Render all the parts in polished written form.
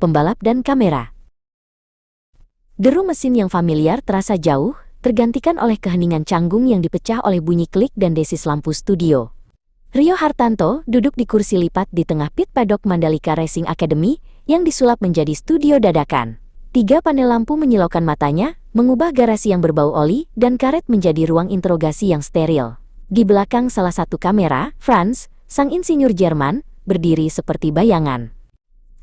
pembalap dan kamera. Deru mesin yang familiar terasa jauh, tergantikan oleh keheningan canggung yang dipecah oleh bunyi klik dan desis lampu studio. Rio Hartanto duduk di kursi lipat di tengah pit paddock Mandalika Racing Academy yang disulap menjadi studio dadakan. 3 panel lampu menyilaukan matanya, mengubah garasi yang berbau oli dan karet menjadi ruang interogasi yang steril. Di belakang salah satu kamera, Franz, sang insinyur Jerman, berdiri seperti bayangan.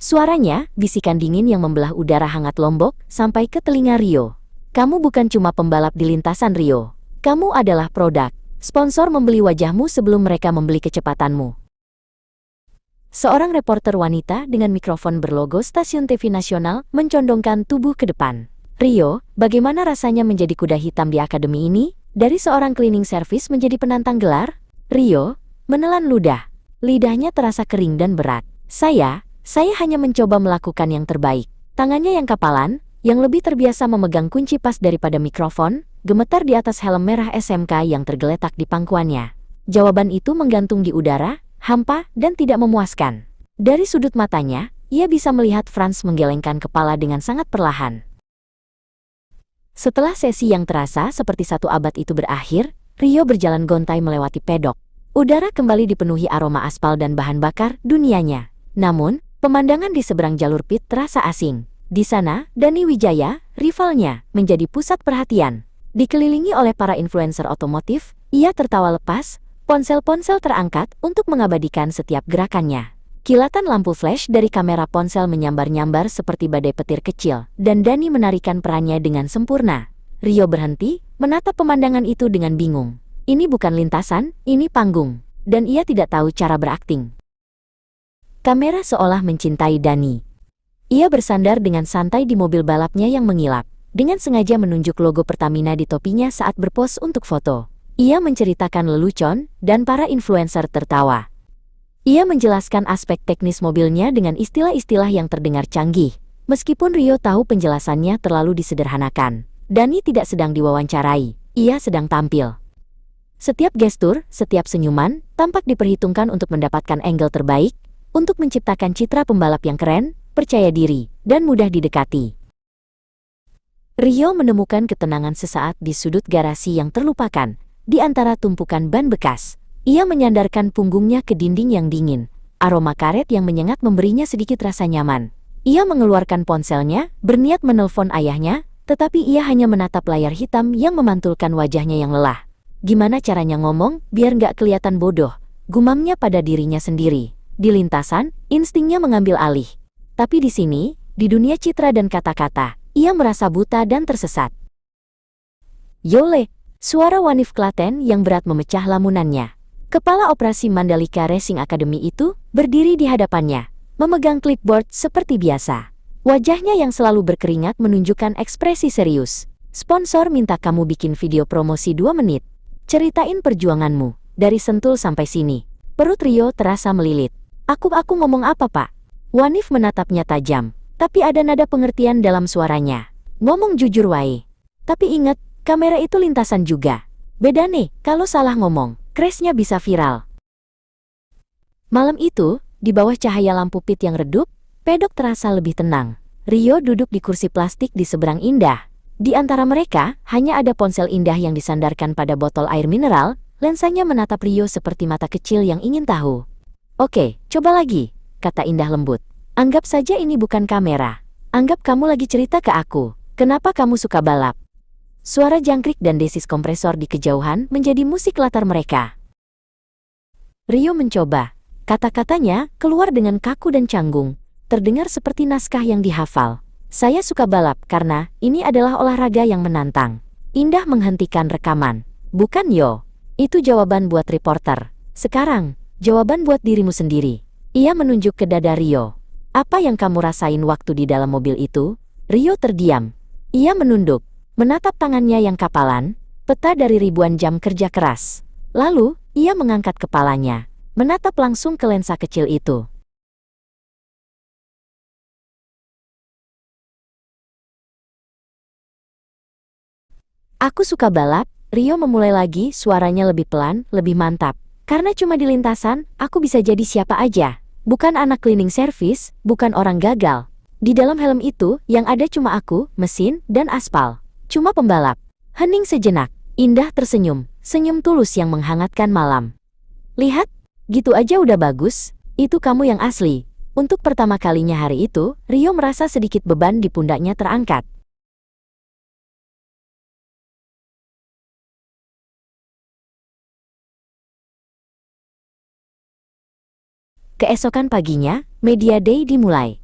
Suaranya, bisikan dingin yang membelah udara hangat Lombok, sampai ke telinga Rio. Kamu bukan cuma pembalap di lintasan Rio. Kamu adalah produk. Sponsor membeli wajahmu sebelum mereka membeli kecepatanmu. Seorang reporter wanita dengan mikrofon berlogo stasiun TV nasional mencondongkan tubuh ke depan. Rio, bagaimana rasanya menjadi kuda hitam di akademi ini? Dari seorang cleaning service menjadi penantang gelar? Rio menelan ludah. Lidahnya terasa kering dan berat. Saya hanya mencoba melakukan yang terbaik. Tangannya yang kapalan, yang lebih terbiasa memegang kunci pas daripada mikrofon, gemetar di atas helm merah SMK yang tergeletak di pangkuannya. Jawaban itu menggantung di udara, hampa, dan tidak memuaskan. Dari sudut matanya, ia bisa melihat Franz menggelengkan kepala dengan sangat perlahan. Setelah sesi yang terasa seperti 1 abad itu berakhir, Rio berjalan gontai melewati pedok. Udara kembali dipenuhi aroma aspal dan bahan bakar dunianya. Namun, pemandangan di seberang jalur pit terasa asing. Di sana, Dani Wijaya, rivalnya, menjadi pusat perhatian. Dikelilingi oleh para influencer otomotif, ia tertawa lepas, ponsel-ponsel terangkat untuk mengabadikan setiap gerakannya. Kilatan lampu flash dari kamera ponsel menyambar-nyambar seperti badai petir kecil, dan Dani menarikan perannya dengan sempurna. Rio berhenti, menatap pemandangan itu dengan bingung. Ini bukan lintasan, ini panggung. Dan ia tidak tahu cara berakting. Kamera seolah mencintai Dani. Ia bersandar dengan santai di mobil balapnya yang mengilap, dengan sengaja menunjuk logo Pertamina di topinya saat berpose untuk foto. Ia menceritakan lelucon, dan para influencer tertawa. Ia menjelaskan aspek teknis mobilnya dengan istilah-istilah yang terdengar canggih. Meskipun Rio tahu penjelasannya terlalu disederhanakan, Dani tidak sedang diwawancarai, ia sedang tampil. Setiap gestur, setiap senyuman, tampak diperhitungkan untuk mendapatkan angle terbaik, untuk menciptakan citra pembalap yang keren, percaya diri, dan mudah didekati. Rio menemukan ketenangan sesaat di sudut garasi yang terlupakan, di antara tumpukan ban bekas. Ia menyandarkan punggungnya ke dinding yang dingin. Aroma karet yang menyengat memberinya sedikit rasa nyaman. Ia mengeluarkan ponselnya, berniat menelpon ayahnya, tetapi ia hanya menatap layar hitam yang memantulkan wajahnya yang lelah. Gimana caranya ngomong biar nggak kelihatan bodoh, gumamnya pada dirinya sendiri. Di lintasan, instingnya mengambil alih. Tapi di sini, di dunia citra dan kata-kata, ia merasa buta dan tersesat. Yole, suara Wanif Klaten yang berat memecah lamunannya. Kepala operasi Mandalika Racing Academy itu berdiri di hadapannya, memegang clipboard seperti biasa. Wajahnya yang selalu berkeringat menunjukkan ekspresi serius. Sponsor minta kamu bikin video promosi 2 menit. Ceritain perjuanganmu, dari Sentul sampai sini. Perut Rio terasa melilit. Aku ngomong apa, Pak? Wanif menatapnya tajam, tapi ada nada pengertian dalam suaranya. Ngomong jujur wae. Tapi ingat, kamera itu lintasan juga. Beda nih, kalau salah ngomong, crashnya bisa viral. Malam itu, di bawah cahaya lampu pit yang redup, pedok terasa lebih tenang. Rio duduk di kursi plastik di seberang Indah. Di antara mereka, hanya ada ponsel Indah yang disandarkan pada botol air mineral. Lensanya menatap Rio seperti mata kecil yang ingin tahu. Oke, coba lagi, kata Indah lembut. Anggap saja ini bukan kamera. Anggap kamu lagi cerita ke aku. Kenapa kamu suka balap? Suara jangkrik dan desis kompresor di kejauhan menjadi musik latar mereka. Rio mencoba. Kata-katanya keluar dengan kaku dan canggung. Terdengar seperti naskah yang dihafal. Saya suka balap karena ini adalah olahraga yang menantang. Indah menghentikan rekaman. Bukan yo. Itu jawaban buat reporter. Sekarang, jawaban buat dirimu sendiri. Ia menunjuk ke dada Rio. Apa yang kamu rasain waktu di dalam mobil itu? Rio terdiam. Ia menunduk, menatap tangannya yang kapalan, peta dari ribuan jam kerja keras. Lalu, ia mengangkat kepalanya, menatap langsung ke lensa kecil itu. Aku suka balap, Rio memulai lagi, suaranya lebih pelan, lebih mantap. Karena cuma di lintasan, aku bisa jadi siapa aja. Bukan anak cleaning service, bukan orang gagal. Di dalam helm itu, yang ada cuma aku, mesin, dan aspal. Cuma pembalap. Hening sejenak. Indah tersenyum. Senyum tulus yang menghangatkan malam. Lihat, gitu aja udah bagus. Itu kamu yang asli. Untuk pertama kalinya hari itu, Rio merasa sedikit beban di pundaknya terangkat. Keesokan paginya, Media Day dimulai.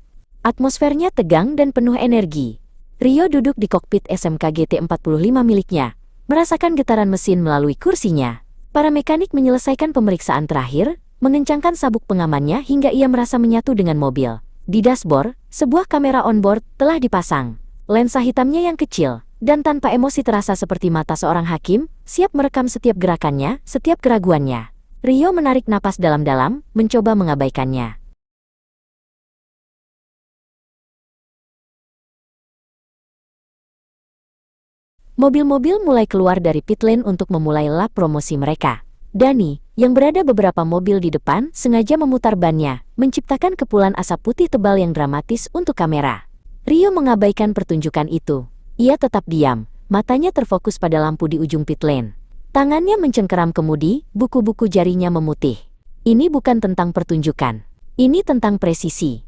Atmosfernya tegang dan penuh energi. Rio duduk di kokpit SMK GT45 miliknya, merasakan getaran mesin melalui kursinya. Para mekanik menyelesaikan pemeriksaan terakhir, mengencangkan sabuk pengamannya hingga ia merasa menyatu dengan mobil. Di dashboard, sebuah kamera onboard telah dipasang. Lensa hitamnya yang kecil, dan tanpa emosi terasa seperti mata seorang hakim, siap merekam setiap gerakannya, setiap keraguannya. Rio menarik napas dalam-dalam, mencoba mengabaikannya. Mobil-mobil mulai keluar dari pit lane untuk memulai lap promosi mereka. Dani, yang berada beberapa mobil di depan, sengaja memutar bannya, menciptakan kepulan asap putih tebal yang dramatis untuk kamera. Rio mengabaikan pertunjukan itu. Ia tetap diam, matanya terfokus pada lampu di ujung pit lane. Tangannya mencengkeram kemudi, buku-buku jarinya memutih. Ini bukan tentang pertunjukan. Ini tentang presisi.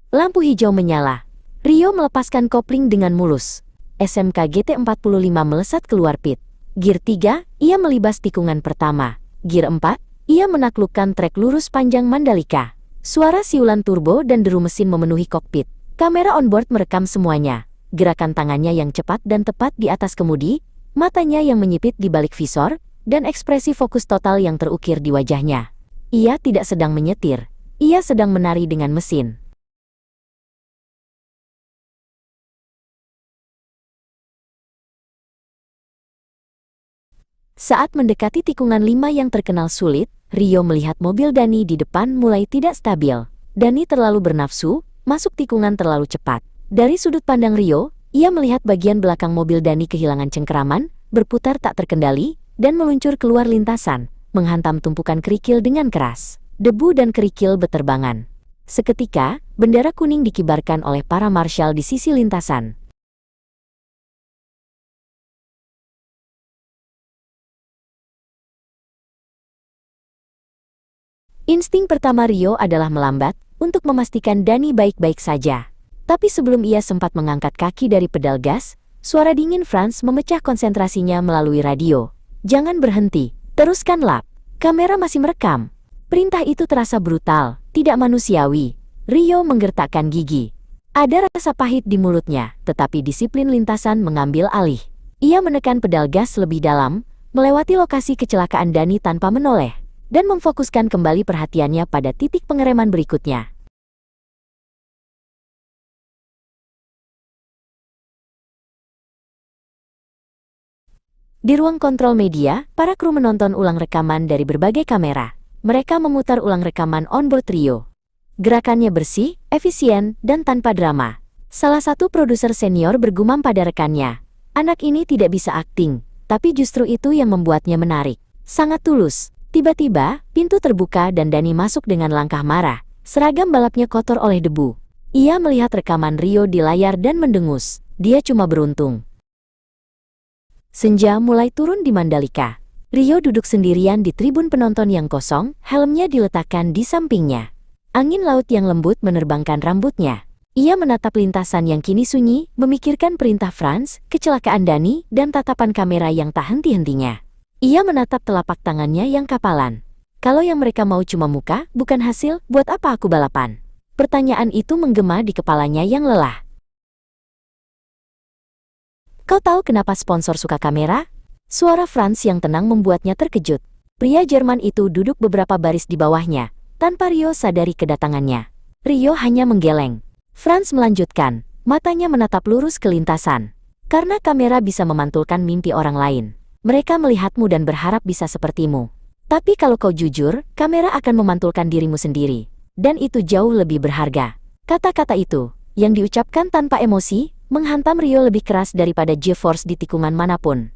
Lampu hijau menyala. Rio melepaskan kopling dengan mulus. SMK GT45 melesat keluar pit. Gear 3, ia melibas tikungan pertama. Gear 4, ia menaklukkan trek lurus panjang Mandalika. Suara siulan turbo dan deru mesin memenuhi kokpit. Kamera onboard merekam semuanya. Gerakan tangannya yang cepat dan tepat di atas kemudi, matanya yang menyipit di balik visor, dan ekspresi fokus total yang terukir di wajahnya. Ia tidak sedang menyetir. Ia sedang menari dengan mesin. Saat mendekati tikungan 5 yang terkenal sulit, Rio melihat mobil Dani di depan mulai tidak stabil. Dani terlalu bernafsu, masuk tikungan terlalu cepat. Dari sudut pandang Rio, ia melihat bagian belakang mobil Dani kehilangan cengkeraman, berputar tak terkendali, dan meluncur keluar lintasan, menghantam tumpukan kerikil dengan keras. Debu dan kerikil beterbangan. Seketika, bendera kuning dikibarkan oleh para marshal di sisi lintasan. Insting pertama Rio adalah melambat, untuk memastikan Dani baik-baik saja. Tapi sebelum ia sempat mengangkat kaki dari pedal gas, suara dingin Franz memecah konsentrasinya melalui radio. Jangan berhenti, teruskan lap. Kamera masih merekam. Perintah itu terasa brutal, tidak manusiawi. Rio menggertakkan gigi. Ada rasa pahit di mulutnya, tetapi disiplin lintasan mengambil alih. Ia menekan pedal gas lebih dalam, melewati lokasi kecelakaan Dani tanpa menoleh, dan memfokuskan kembali perhatiannya pada titik pengereman berikutnya. Di ruang kontrol media, para kru menonton ulang rekaman dari berbagai kamera. Mereka memutar ulang rekaman onboard Rio. Gerakannya bersih, efisien, dan tanpa drama. Salah satu produser senior bergumam pada rekannya, "Anak ini tidak bisa akting, tapi justru itu yang membuatnya menarik. Sangat tulus." Tiba-tiba, pintu terbuka dan Dani masuk dengan langkah marah. Seragam balapnya kotor oleh debu. Ia melihat rekaman Rio di layar dan mendengus. Dia cuma beruntung. Senja mulai turun di Mandalika. Rio duduk sendirian di tribun penonton yang kosong, helmnya diletakkan di sampingnya. Angin laut yang lembut menerbangkan rambutnya. Ia menatap lintasan yang kini sunyi, memikirkan perintah Franz, kecelakaan Dani, dan tatapan kamera yang tak henti-hentinya. Ia menatap telapak tangannya yang kapalan. Kalau yang mereka mau cuma muka, bukan hasil, buat apa aku balapan? Pertanyaan itu menggema di kepalanya yang lelah. Kau tahu kenapa sponsor suka kamera? Suara Franz yang tenang membuatnya terkejut. Pria Jerman itu duduk beberapa baris di bawahnya, tanpa Rio sadari kedatangannya. Rio hanya menggeleng. Franz melanjutkan, matanya menatap lurus ke lintasan. Karena kamera bisa memantulkan mimpi orang lain. Mereka melihatmu dan berharap bisa sepertimu. Tapi kalau kau jujur, kamera akan memantulkan dirimu sendiri. Dan itu jauh lebih berharga. Kata-kata itu, yang diucapkan tanpa emosi, menghantam Rio lebih keras daripada G-Force di tikungan manapun.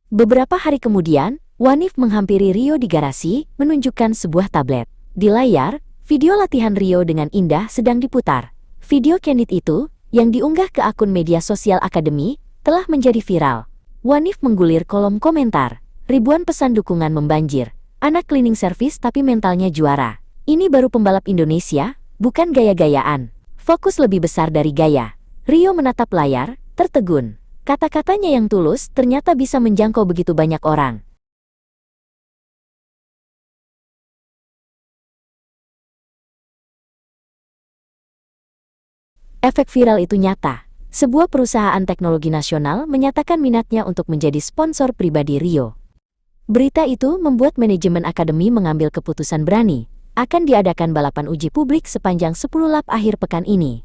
Beberapa hari kemudian, Wanif menghampiri Rio di garasi, menunjukkan sebuah tablet. Di layar, video latihan Rio dengan indah sedang diputar. Video candid itu, yang diunggah ke akun media sosial akademi, telah menjadi viral. Wanif menggulir kolom komentar. Ribuan pesan dukungan membanjir. Anak cleaning service tapi mentalnya juara. Ini baru pembalap Indonesia, bukan gaya-gayaan. Fokus lebih besar dari gaya. Rio menatap layar, tertegun. Kata-katanya yang tulus ternyata bisa menjangkau begitu banyak orang. Efek viral itu nyata. Sebuah perusahaan teknologi nasional menyatakan minatnya untuk menjadi sponsor pribadi Rio. Berita itu membuat manajemen akademi mengambil keputusan berani. Akan diadakan balapan uji publik sepanjang 10 lap akhir pekan ini.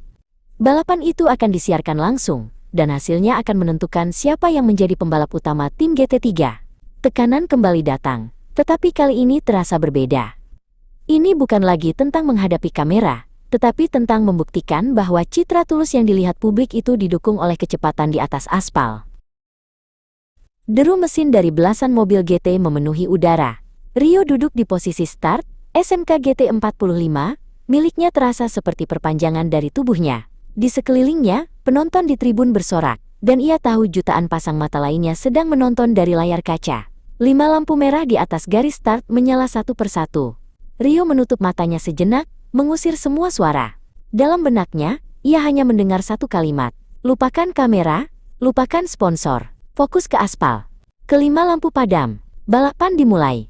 Balapan itu akan disiarkan langsung, dan hasilnya akan menentukan siapa yang menjadi pembalap utama tim GT3. Tekanan kembali datang, tetapi kali ini terasa berbeda. Ini bukan lagi tentang menghadapi kamera, tetapi tentang membuktikan bahwa citra tulus yang dilihat publik itu didukung oleh kecepatan di atas aspal. Deru mesin dari belasan mobil GT memenuhi udara. Rio duduk di posisi start, SMK GT45, miliknya terasa seperti perpanjangan dari tubuhnya. Di sekelilingnya, penonton di tribun bersorak, dan ia tahu jutaan pasang mata lainnya sedang menonton dari layar kaca. 5 lampu merah di atas garis start menyala satu persatu. Rio menutup matanya sejenak, mengusir semua suara. Dalam benaknya, ia hanya mendengar satu kalimat. Lupakan kamera, lupakan sponsor, fokus ke aspal. Kelima lampu padam, balapan dimulai.